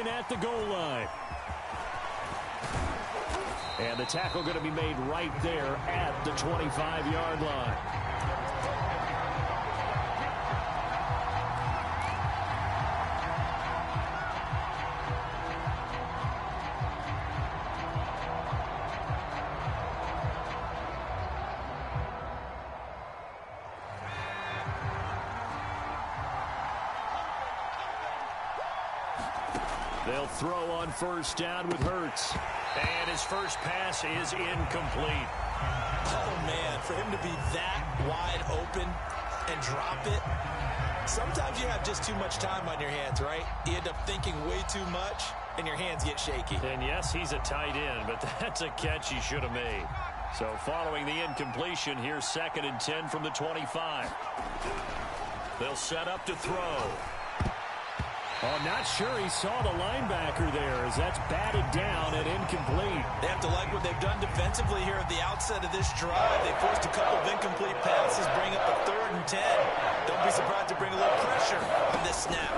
second at the goal line. And the tackle going to be made right there at the 25-yard line. They'll throw on first down with Hurts. And his first pass is incomplete. Oh, man, for him to be that wide open and drop it. Sometimes you have just too much time on your hands, right? You end up thinking way too much, and your hands get shaky. And, yes, he's a tight end, but that's a catch he should have made. So following the incompletion, here's 2nd and 10 from the 25. They'll set up to throw. Oh, not sure he saw the linebacker there as that's batted down and incomplete. They have to like what they've done defensively here at the outset of this drive. They forced a couple of incomplete passes, bring up a 3rd and 10. Don't be surprised to bring a little pressure on this snap.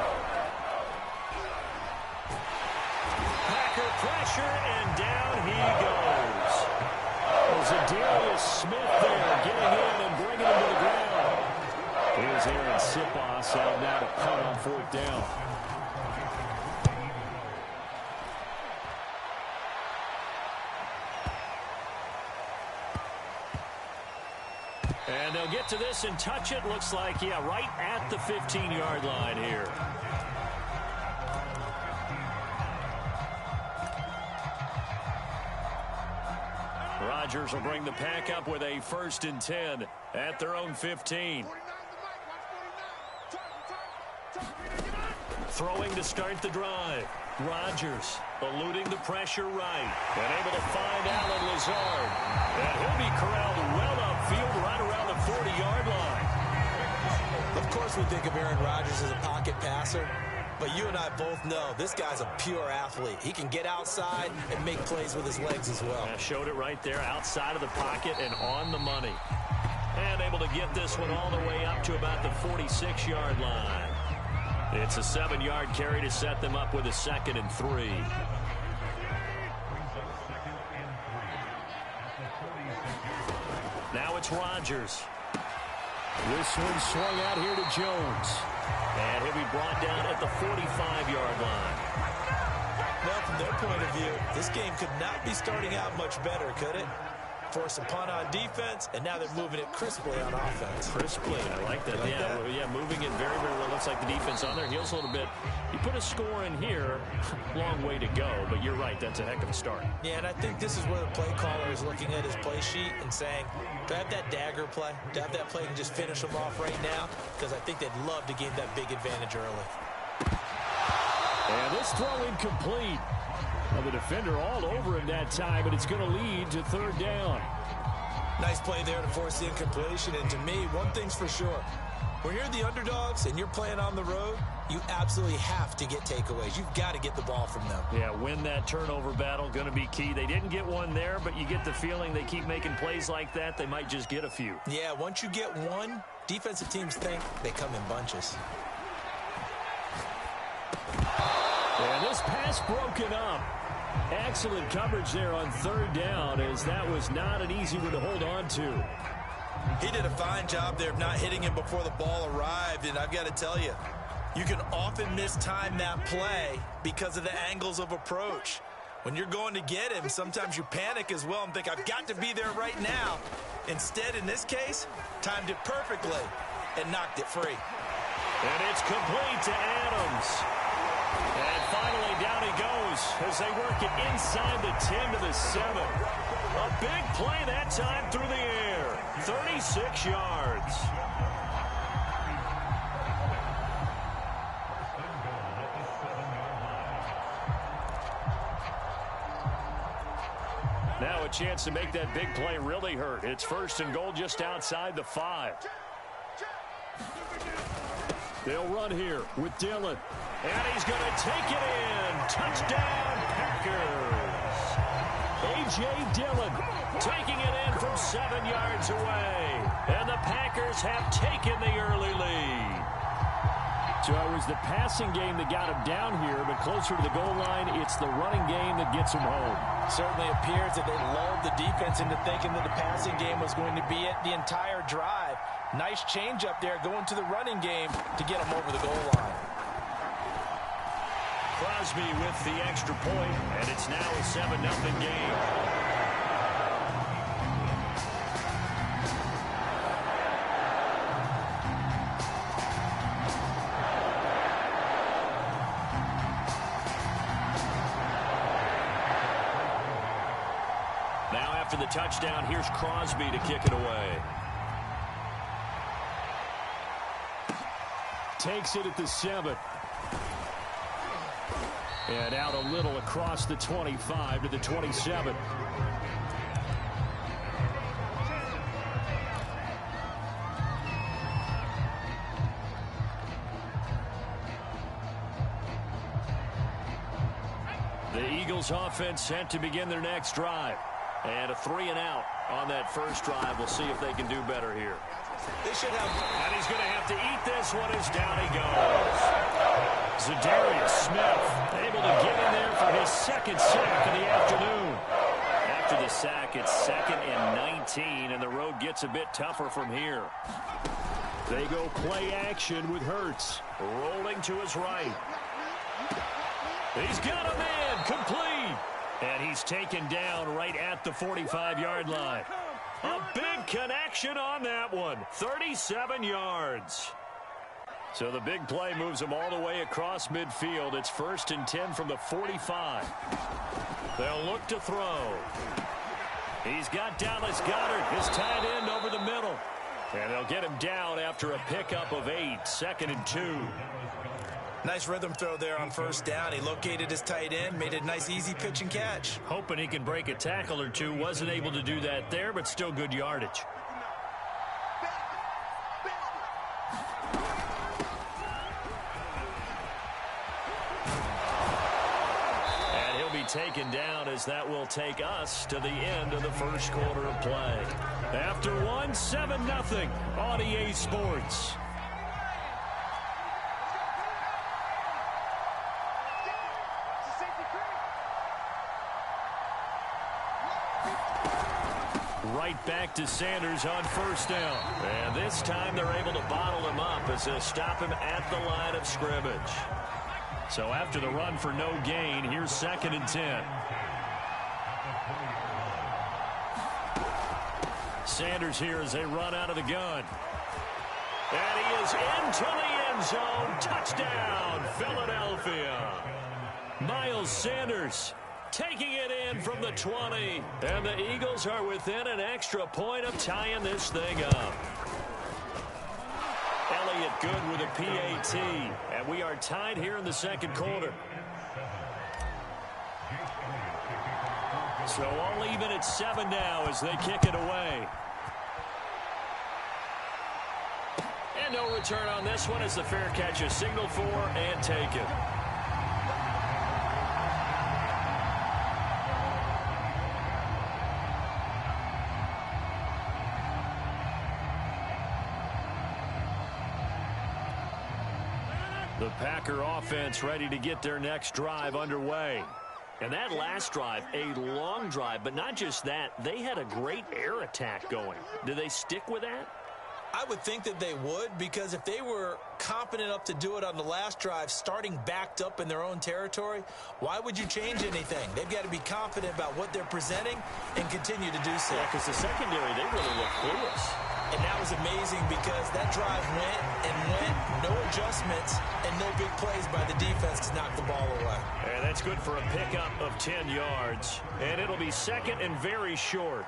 Packer pressure, and down he goes. Zadarius Smith there getting in and bringing him to the ground. Here's Aaron Sipos out now to punt on 4th down. And they'll get to this and touch it. Looks like, yeah, right at the 15-yard line here. Rodgers will bring the pack up with a 1st and 10 at their own 15. Throwing to start the drive. Rodgers eluding the pressure right. And able to find Allen Lazard. And he'll be corralled well upfield right around the 40-yard line. Of course we think of Aaron Rodgers as a pocket passer, but you and I both know this guy's a pure athlete. He can get outside and make plays with his legs as well. I showed it right there outside of the pocket and on the money. And able to get this one all the way up to about the 46-yard line. It's a 7-yard carry to set them up with a 2nd and 3. Now it's Rodgers. This one swung out here to Jones. And he'll be brought down at the 45-yard line. Well, from their point of view, this game could not be starting out much better, could it? Force a punt on defense, and now they're moving it crisply on offense. Crisply, I like that. Yeah, moving it very, very well. Looks like the defense on their heels a little bit. You put a score in here, long way to go, but you're right, that's a heck of a start. Yeah, and I think this is where the play caller is looking at his play sheet and saying, do I have that dagger play? Do I have that play and just finish them off right now? Because I think they'd love to gain that big advantage early. And this throw incomplete. Well, the defender all over him that time, but it's going to lead to 3rd down. Nice play there to force the incompletion. And to me, one thing's for sure. When you're the underdogs and you're playing on the road, you absolutely have to get takeaways. You've got to get the ball from them. Yeah, win that turnover battle, going to be key. They didn't get one there, but you get the feeling they keep making plays like that, they might just get a few. Yeah, once you get one, defensive teams think they come in bunches. And this pass broken up. Excellent coverage there on 3rd down, as that was not an easy one to hold on to. He did a fine job there of not hitting him before the ball arrived, and I've got to tell you, you can often mistime that play because of the angles of approach. When you're going to get him, sometimes you panic as well and think, I've got to be there right now. Instead, in this case, timed it perfectly and knocked it free. And it's complete to Adams. And finally, down he goes as they work it inside the 10 to the 7. A big play that time through the air. 36 yards. Now a chance to make that big play really hurt. It's 1st and goal just outside the 5. They'll run here with Dillon. And he's going to take it in. Touchdown, Packers. A.J. Dillon taking it in from 7 yards away. And the Packers have taken the early lead. So it was the passing game that got him down here, but closer to the goal line, it's the running game that gets him home. Certainly appears that they lulled the defense into thinking that the passing game was going to be it the entire drive. Nice change up there going to the running game to get him over the goal line. Crosby with the extra point, and it's now a 7-0 game. Now after the touchdown, here's Crosby to kick it away. Takes it at the 7. And out a little across the 25 to the 27. The Eagles offense sent to begin their next drive. And a 3-and-out on that first drive. We'll see if they can do better here. They should have. And he's going to have to eat this one as down he goes. Zadarius Smith able to get in there for his second sack of the afternoon. After the sack, it's 2nd and 19, and the road gets a bit tougher from here. They go play action with Hurts. Rolling to his right. He's got him in. Complete. And he's taken down right at the 45-yard line. A big connection on that one. 37 yards. So the big play moves them all the way across midfield. It's 1st and 10 from the 45. They'll look to throw. He's got Dallas Goedert, his tight end, over the middle. And they'll get him down after a pickup of 8. 2nd and 2. Nice rhythm throw there on first down. He located his tight end, made a nice easy pitch and catch. Hoping he can break a tackle or two. Wasn't able to do that there, but still good yardage. And he'll be taken down as that will take us to the end of the first quarter of play. After one, 7-0 on EA Sports. Right back to Sanders on first down. And this time they're able to bottle him up as they stop him at the line of scrimmage. So after the run for no gain, here's 2nd and 10. Sanders here as they run out of the gun. And he is into the end zone. Touchdown, Philadelphia. Miles Sanders taking it in from the 20. And the Eagles are within an extra point of tying this thing up. Elliott good with a PAT. And we are tied here in the second quarter. So all even at 7 now as they kick it away. And no return on this one as the fair catch is signaled for and taken. The Packer offense ready to get their next drive underway. And that last drive, a long drive, but not just that, they had a great air attack going. Do they stick with that? I would think that they would, because if they were confident enough to do it on the last drive, starting backed up in their own territory, why would you change anything? They've got to be confident about what they're presenting and continue to do so. Yeah, because the secondary, they really look clueless. And that was amazing because that drive went and went, no adjustments, and no big plays by the defense to knock the ball away. And that's good for a pickup of 10 yards. And it'll be 2nd and very short.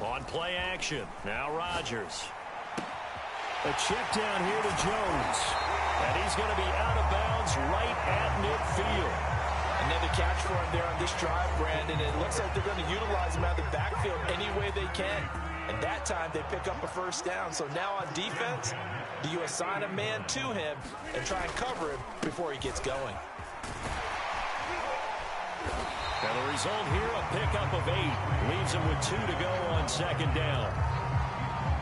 On play action, now Rodgers. A check down here to Jones. And he's going to be out of bounds right at midfield. Another catch for him there on this drive, Brandon. It looks like they're going to utilize him out of the backfield any way they can. And that time they pick up a first down. So now on defense, Do you assign a man to him and try and cover him before he gets going? And the result here, a pickup of 8. Leaves him with 2 to go on second down.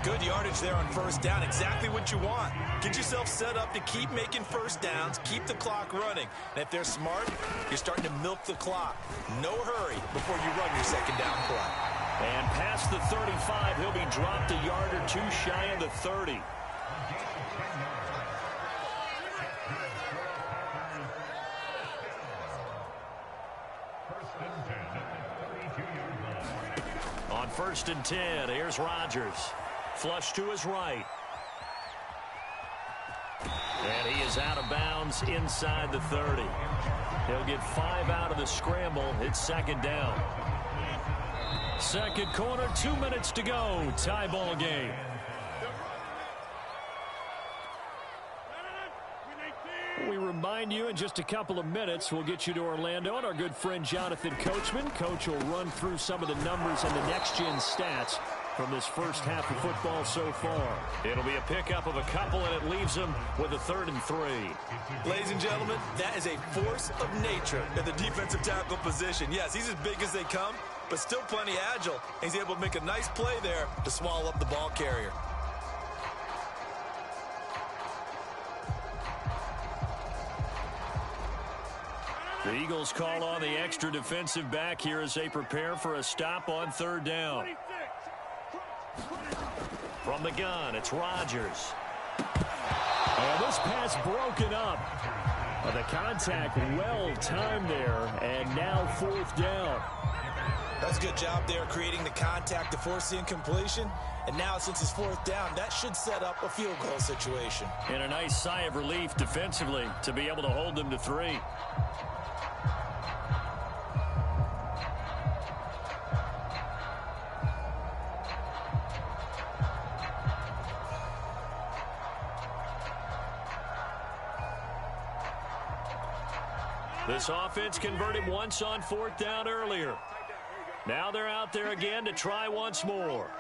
Good yardage there on first down. Exactly what you want. Get yourself set up to keep making first downs, keep the clock running. And if they're smart, you're starting to milk the clock. No hurry before you run your second down play. And past the 35, he'll be dropped a yard or 2 shy of the 30. On first and 10, here's Rodgers. Flush to his right. And he is out of bounds inside the 30. He'll get 5 out of the scramble. It's second down. Second quarter, 2 minutes to go. Tie ball game. We remind you in just a couple of minutes we'll get you to Orlando and our good friend Jonathan Coachman. Coach will run through some of the numbers and the next-gen stats from this first half of football so far. It'll be a pickup of a couple, and it leaves them with a 3rd and 3. Ladies and gentlemen, that is a force of nature at the defensive tackle position. Yes, he's as big as they come, but still plenty agile. He's able to make a nice play there to swallow up the ball carrier. The Eagles call on the extra defensive back here as they prepare for a stop on 3rd down. From the gun, it's Rodgers. And this pass broken up. The contact well timed there, and now 4th down. That's a good job there creating the contact to force the incompletion. And now since it's 4th down, that should set up a field goal situation. And a nice sigh of relief defensively to be able to hold them to 3. This offense converted once on 4th down earlier. Now they're out there again to try once more.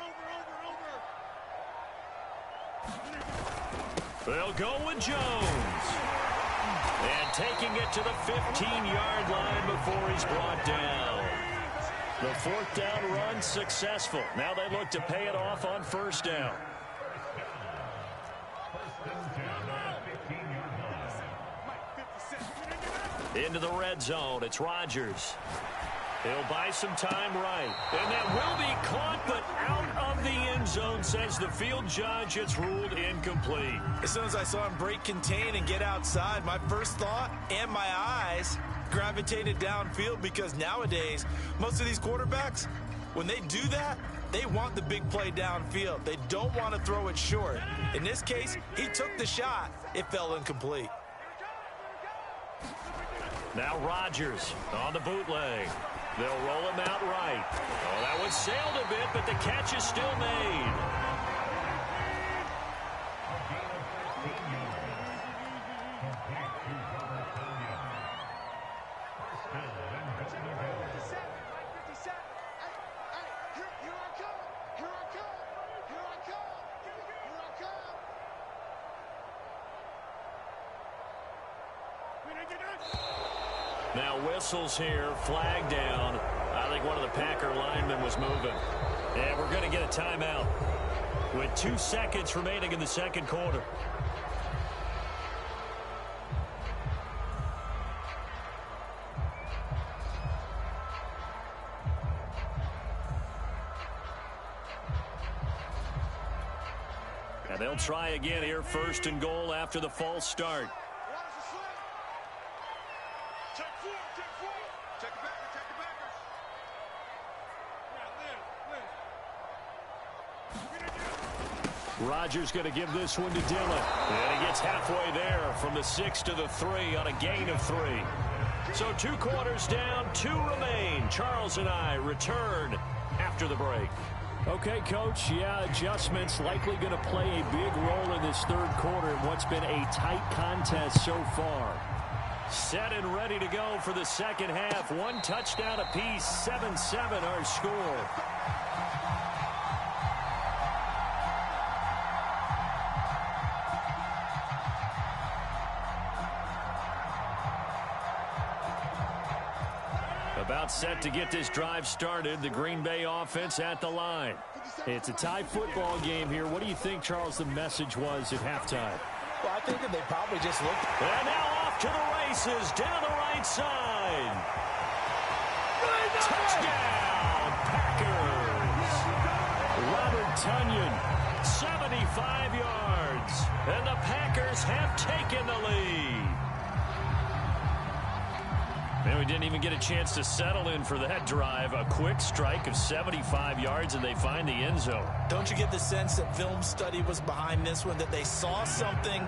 They'll go with Jones. And taking it to the 15-yard line before he's brought down. The 4th down run successful. Now they look to pay it off on 1st down. Into the red zone, it's Rodgers. He'll buy some time right. And that will be caught, but out of the end zone, says the field judge. It's ruled incomplete. As soon as I saw him break contain and get outside, my first thought and my eyes gravitated downfield, because nowadays, most of these quarterbacks, when they do that, they want the big play downfield. They don't want to throw it short. In this case, he took the shot. It fell incomplete. Now Rodgers on the bootleg. They'll roll him out right. Oh, that one sailed a bit, but the catch is still made. Now whistles here, flag down. I think one of the Packer linemen was moving. And we're going to get a timeout with 2 seconds remaining in the second quarter. And they'll try again here, 1st and goal after the false start. Rodgers going to give this one to Dillon. And he gets halfway there from the 6 to the 3 on a gain of 3. So 2 quarters down, 2 remain. Charles and I return after the break. Okay, Coach, yeah, adjustments likely going to play a big role in this 3rd quarter in what's been a tight contest so far. Set and ready to go for the second half. 1 touchdown apiece, 7-7 our score. about set to get this drive started. The Green Bay offense at the line. It's a tie football game here. What do you think, Charles, the message was at halftime? Well, I think that they probably just looked. And now off to the races down the right side. Touchdown, Packers. Robert Tonyan, 75 yards. And the Packers have taken the lead. Man, we didn't even get a chance to settle in for that drive. A quick strike of 75 yards, and they find the end zone. Don't you get the sense that film study was behind this one, that they saw something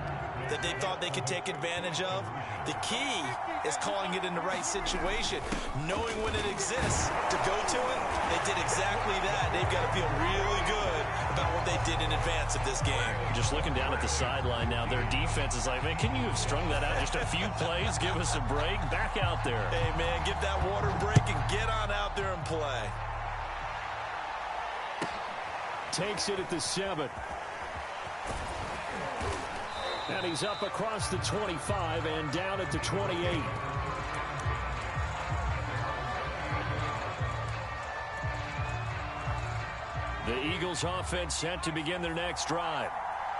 that they thought they could take advantage of? The key is calling it in the right situation, knowing when it exists to go to it. They did exactly that. They've got to feel really good about what they did in advance of this game. Just looking down at the sideline now, their defense is like, man, can you have strung that out just a few plays? Give us a break. Back out there. Hey, man, give that water break and get on out there and play. Takes it at the 7. And he's up across the 25 and down at the 28. The Eagles offense set to begin their next drive.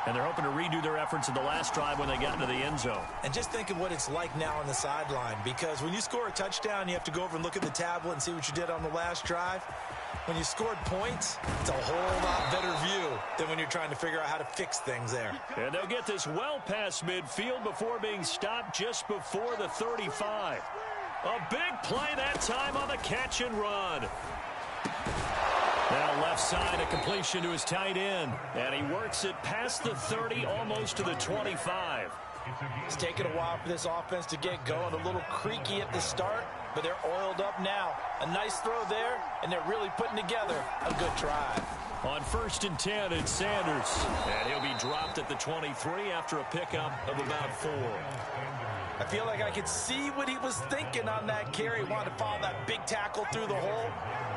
And they're hoping to redo their efforts in the last drive when they got into the end zone. And just think of what it's like now on the sideline, because when you score a touchdown, you have to go over and look at the tablet and see what you did on the last drive. When you scored points, it's a whole lot better view than when you're trying to figure out how to fix things there. And they'll get this well past midfield before being stopped just before the 35. A big play that time on the catch and run. Now left side, a completion to his tight end. And he works it past the 30, almost to the 25. It's taken a while for this offense to get going. A little creaky at the start, but they're oiled up now. A nice throw there, and they're really putting together a good drive. On 1st and 10, it's Sanders. And he'll be dropped at the 23 after a pickup of about 4. I feel like I could see what he was thinking on that carry. Wanted to follow that big tackle through the hole.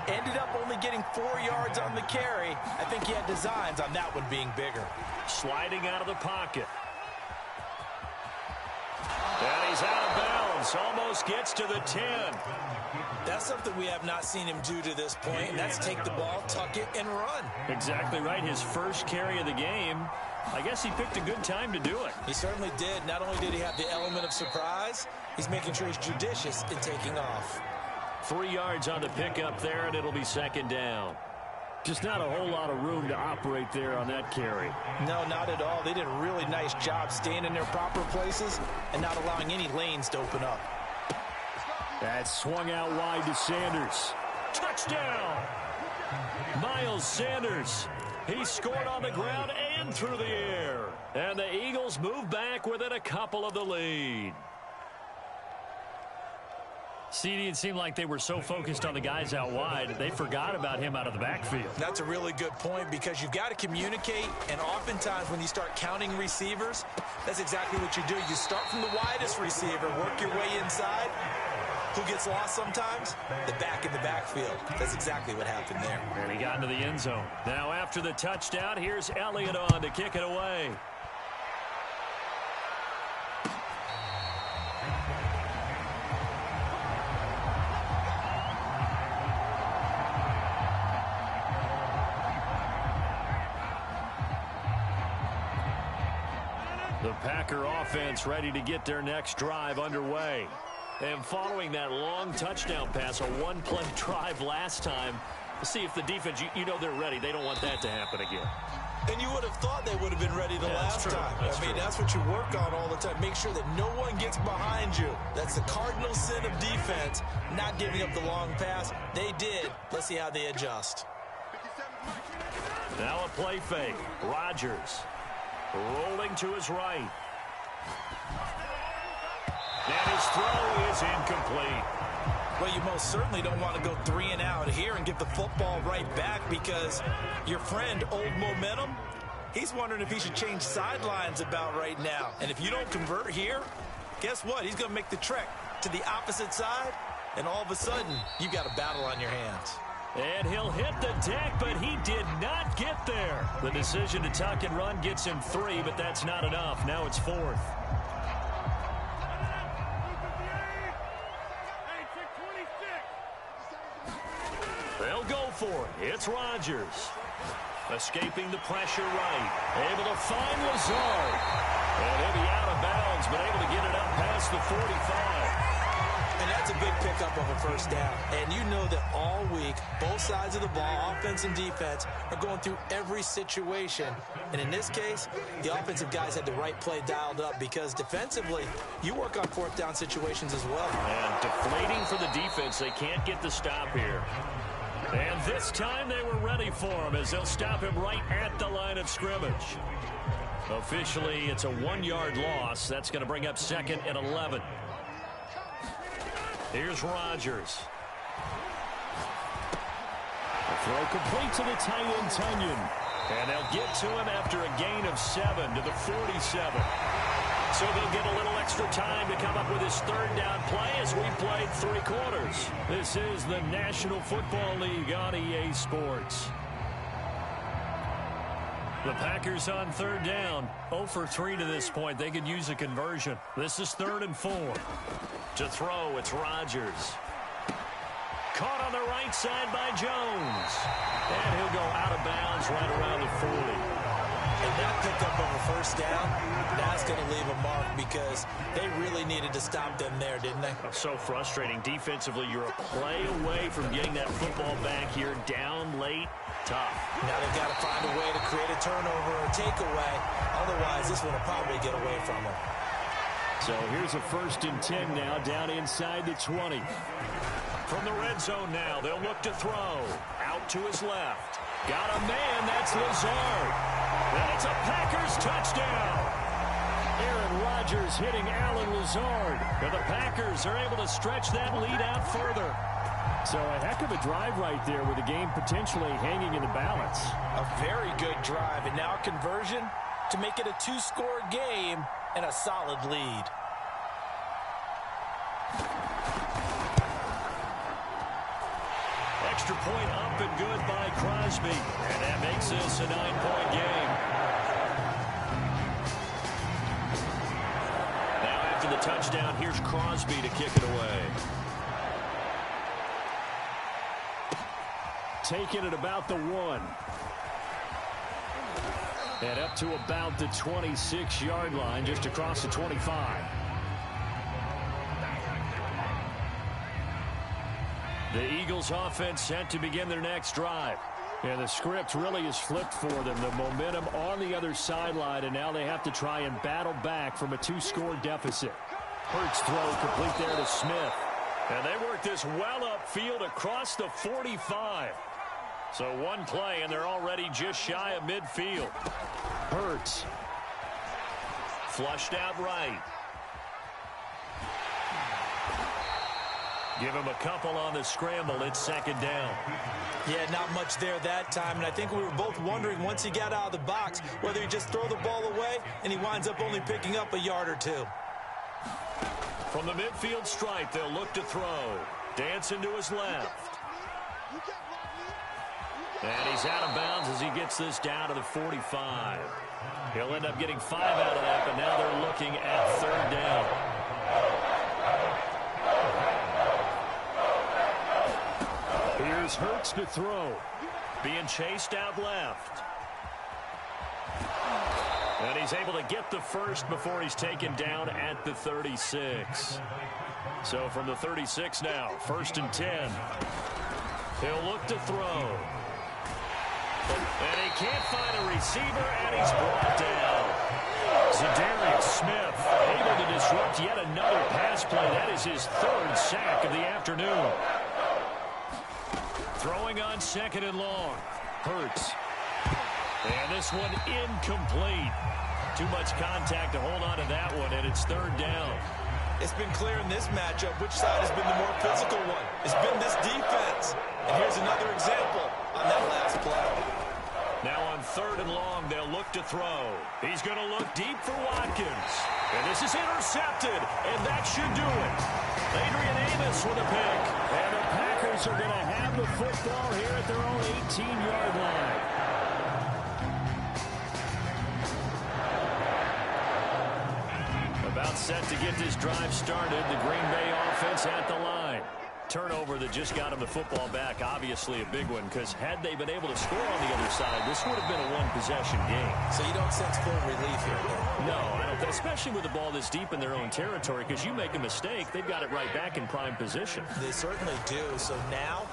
Ended up only getting 4 yards on the carry. I think he had designs on that one being bigger. Sliding out of the pocket. And he's out of bounds. Almost gets to the 10. That's something we have not seen him do to this point, and that's take the ball, tuck it, and run. Exactly right. His first carry of the game. I guess he picked a good time to do it. He certainly did. Not only did he have the element of surprise, he's making sure he's judicious in taking off. 3 yards on the pickup there, and it'll be 2nd down. Just not a whole lot of room to operate there on that carry. No, not at all. They did a really nice job staying in their proper places and not allowing any lanes to open up. That swung out wide to Sanders. Touchdown! Miles Sanders. He scored on the ground and through the air. And the Eagles move back within a couple of the lead. CD, it seemed like they were so focused on the guys out wide, they forgot about him out of the backfield. That's a really good point, because you've got to communicate, and oftentimes when you start counting receivers, that's exactly what you do. You start from the widest receiver, work your way inside. Who gets lost sometimes? The back in the backfield. That's exactly what happened there. And he got into the end zone. Now after the touchdown, here's Elliott on to kick it away. The Packer offense ready to get their next drive underway. And following that long touchdown pass, a one-play drive last time, to see if the defense, you know they're ready. They don't want that to happen again. And you would have thought they would have been ready the last time. That's what you work on all the time. Make sure that no one gets behind you. That's the cardinal sin of defense, not giving up the long pass. They did. Let's see how they adjust. Now a play fake. Rodgers rolling to his right. And his throw is incomplete. Well, you most certainly don't want to go 3 and out here and get the football right back, because your friend, Old Momentum, he's wondering if he should change sidelines about right now. And if you don't convert here, guess what? He's going to make the trek to the opposite side, and all of a sudden, you've got a battle on your hands. And he'll hit the deck, but he did not get there. The decision to tuck and run gets him 3, but that's not enough. Now it's 4th. for it. It's Rodgers. Escaping the pressure right. Able to find Lazard. And he'll be out of bounds, but able to get it up past the 45. And that's a big pickup of a first down. And you know that all week, both sides of the ball, offense and defense, are going through every situation. And in this case, the offensive guys had the right play dialed up because defensively, you work on fourth down situations as well. And deflating for the defense. They can't get the stop here. And this time they were ready for him as they'll stop him right at the line of scrimmage. Officially, it's a 1-yard loss. That's going to bring up 2nd and 11. Here's Rodgers. The throw complete to the tight end, Tunyon. And they'll get to him after a gain of 7 to the 47. So they'll get a little extra time to come up with his third down play as we played 3 quarters. This is the National Football League on EA Sports. The Packers on third down. 0 for 3 to this point. They could use a conversion. This is 3rd and 4. To throw, it's Rodgers. Caught on the right side by Jones. And he'll go out of bounds right around the 40. And that pickup of a first down, that's going to leave a mark because they really needed to stop them there, didn't they? So frustrating. Defensively, you're a play away from getting that football back here down late. Tough. Now they've got to find a way to create a turnover or takeaway. Otherwise, this one will probably get away from them. So here's a 1st and 10 now down inside the 20. From the red zone now, they'll look to throw. Out to his left. Got a man, that's Lazard. And it's a Packers touchdown. Aaron Rodgers hitting Alan Lazard. And the Packers are able to stretch that lead out further. So a heck of a drive right there with the game potentially hanging in the balance. A very good drive, and now conversion to make it a 2-score game and a solid lead. Extra point up and good by Crosby. And that makes this a 9-point game. Now after the touchdown, here's Crosby to kick it away. Taking it about the 1. And up to about the 26-yard line, just across the 25. The Eagles offense set to begin their next drive. And the script really is flipped for them. The momentum on the other sideline, and now they have to try and battle back from a 2-score deficit. Hurts throw complete there to Smith. And they work this well upfield across the 45. So one play, and they're already just shy of midfield. Hurts. Flushed out right. Give him a couple on the scramble. It's 2nd down. Yeah, not much there that time, and I think we were both wondering once he got out of the box whether he just throw the ball away and he winds up only picking up a yard or 2. From the midfield stripe, they'll look to throw. Dancing to his left. And he's out of bounds as he gets this down to the 45. He'll end up getting 5 out of that, but now they're looking at 3rd down. Here's Hurts to throw. Being chased out left. And he's able to get the first before he's taken down at the 36. So from the 36 now, 1st and 10. He'll look to throw. And he can't find a receiver, and he's brought down. Zadarius Smith able to disrupt yet another pass play. That is his 3rd sack of the afternoon. Throwing on 2nd and long. Hurts. And this one incomplete. Too much contact to hold on to that one, and it's 3rd down. It's been clear in this matchup which side has been the more physical one. It's been this defense. And here's another example on that last play. Now on 3rd and long, they'll look to throw. He's going to look deep for Watkins. And this is intercepted, and that should do it. Adrian Amos with a pick. And the Packers are going to have the football here at their own 18-yard line. About set to get this drive started. The Green Bay offense at the line. turnover that just got him the football back, obviously a big one, because had they been able to score on the other side, this would have been a one-possession game. So you don't sense full relief here, though? No, I don't, especially with the ball this deep in their own territory, because you make a mistake, they've got it right back in prime position. They certainly do. So now,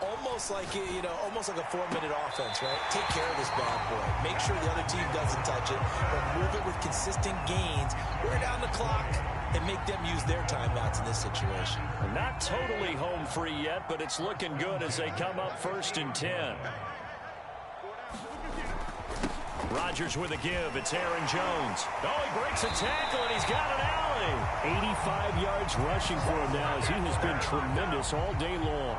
almost like a 4-minute offense, right? Take care of this bad boy. Make sure the other team doesn't touch it, but move it with consistent gains. Wear down the clock and make them use their timeouts in this situation. Not totally home free yet, but it's looking good as they come up 1st and 10. Rodgers with a give. It's Aaron Jones. Oh, he breaks a tackle, and he's got an alley. 85 yards rushing for him now as he has been tremendous all day long.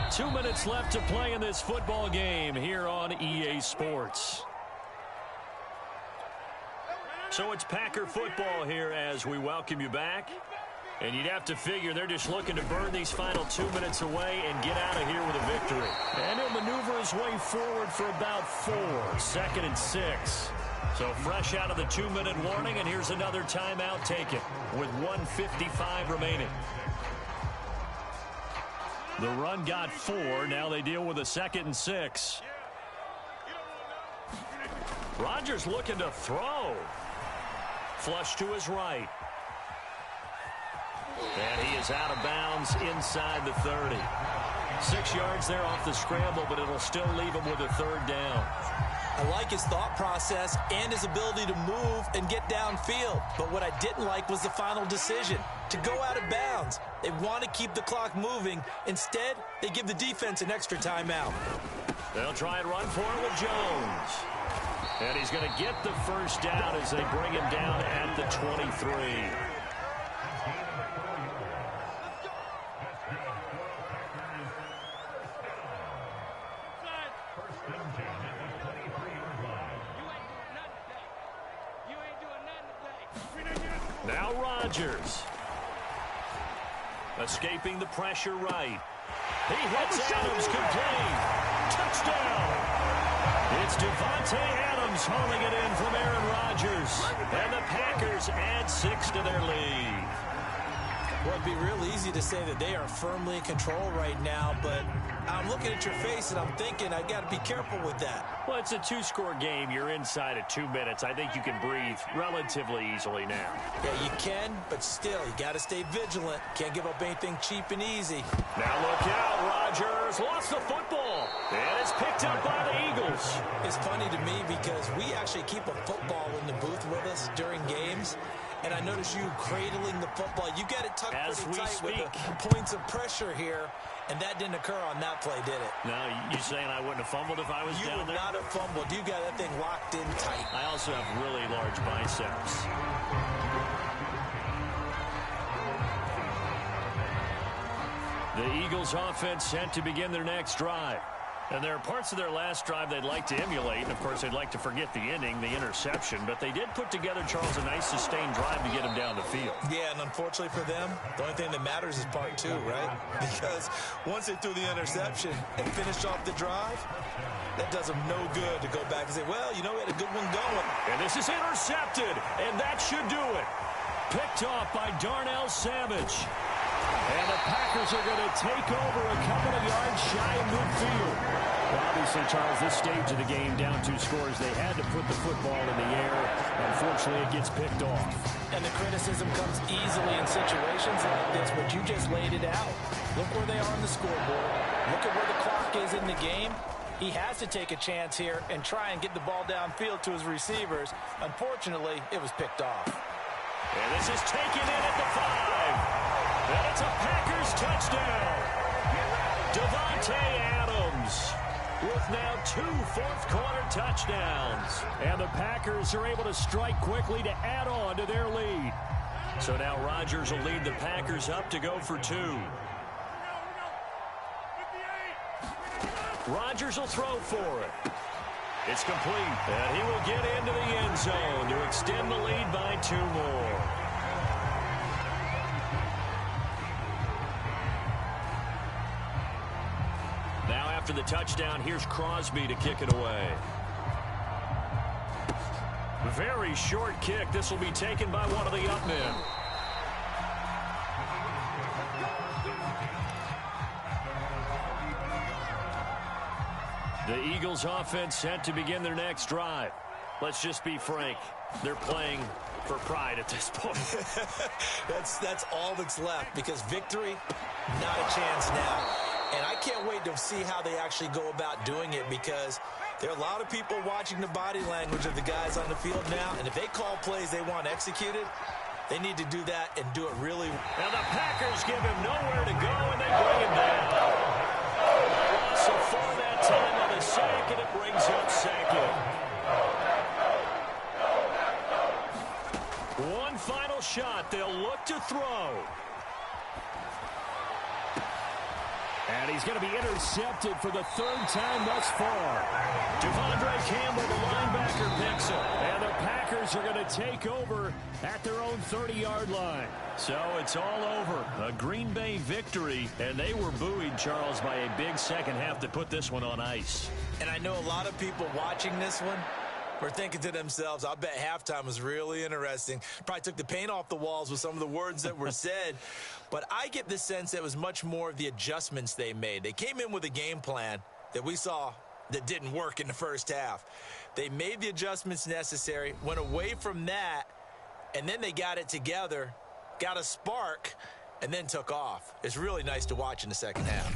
Two minutes left to play in this football game here on EA Sports. So it's Packer football here as we welcome you back. And you'd have to figure they're just looking to burn these final 2 minutes away and get out of here with a victory. And he'll maneuver his way forward for about 4. 2nd and 6. So fresh out of the 2-minute warning, and here's another timeout taken with 1:55 remaining. The run got 4. Now they deal with a 2nd and 6. Rodgers looking to throw. Flush to his right. And he is out of bounds inside the 30. 6 yards there off the scramble, but it'll still leave him with a 3rd down. I like his thought process and his ability to move and get downfield. But what I didn't like was the final decision, to go out of bounds. They want to keep the clock moving. Instead, they give the defense an extra timeout. They'll try and run for it with Jones. And he's going to get the 1st down as they bring him down at the 23. Now Rodgers. Escaping the pressure right. He hits Adams complete. Touchdown. It's Devontae Adams hauling it in from Aaron Rodgers. And the Packers add 6 to their lead. Well, it'd be real easy to say that they are firmly in control right now, but I'm looking at your face and I'm thinking I got to be careful with that. Well, it's a 2-score game. You're inside of 2 minutes. I think you can breathe relatively easily now. Yeah, you can, but still, you got to stay vigilant. Can't give up anything cheap and easy. Now look out, Rodgers lost the football, and it's picked up by the Eagles. It's funny to me because we actually keep a football in the booth with us during games. And I notice you cradling the football. You got it tucked pretty tight with the points of pressure here. And that didn't occur on that play, did it? No, you saying I wouldn't have fumbled if I was down there? You would not have fumbled. You got that thing locked in tight. I also have really large biceps. The Eagles offense set to begin their next drive. And there are parts of their last drive they'd like to emulate. And, of course, they'd like to forget the ending, the interception. But they did put together, Charles, a nice sustained drive to get him down the field. Yeah, and unfortunately for them, the only thing that matters is part 2, right? Because once they threw the interception and finished off the drive, that does them no good to go back and say, well, you know, we had a good one going. And this is intercepted, and that should do it. Picked off by Darnell Savage. And the Packers are going to take over a couple of yards shy of midfield. Obviously, Charles, this stage of the game, down 2 scores, they had to put the football in the air. Unfortunately, it gets picked off. And the criticism comes easily in situations like this, but you just laid it out. Look where they are on the scoreboard. Look at where the clock is in the game. He has to take a chance here and try and get the ball downfield to his receivers. Unfortunately, it was picked off. And this is taken in at the 5. And it's a Packers touchdown. Devontae Adams with now 2 fourth-quarter touchdowns. And the Packers are able to strike quickly to add on to their lead. So now Rodgers will lead the Packers up to go for 2. Rodgers will throw for it. It's complete. And he will get into the end zone to extend the lead by 2 more. After the touchdown, here's Crosby to kick it away. Very short kick. This will be taken by one of the up men. The Eagles offense set to begin their next drive. Let's just be frank. They're playing for pride at this point. That's all that's left, because victory, not a chance now. And I can't wait to see how they actually go about doing it, because there are a lot of people watching the body language of the guys on the field now, and if they call plays they want executed, they need to do that and do it really well. Now the Packers give him nowhere to go, and they bring him down. So for that time on the sack, and it brings up second. One final shot. They'll look to throw. And he's going to be intercepted for the third time thus far. Devondre Campbell, the linebacker, picks him. And the Packers are going to take over at their own 30-yard line. So it's all over. A Green Bay victory, and they were buoyed, Charles, by a big second half to put this one on ice. And I know a lot of people watching this one were thinking to themselves, I bet halftime was really interesting. Probably took the paint off the walls with some of the words that were said. But I get the sense that it was much more of the adjustments they made. They came in with a game plan that we saw that didn't work in the first half. They made the adjustments necessary, went away from that, and then they got it together, got a spark, and then took off. It's really nice to watch in the second half.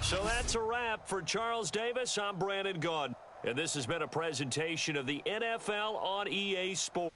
So that's a wrap for Charles Davis. I'm Brandon Gaudin, and this has been a presentation of the NFL on EA Sports.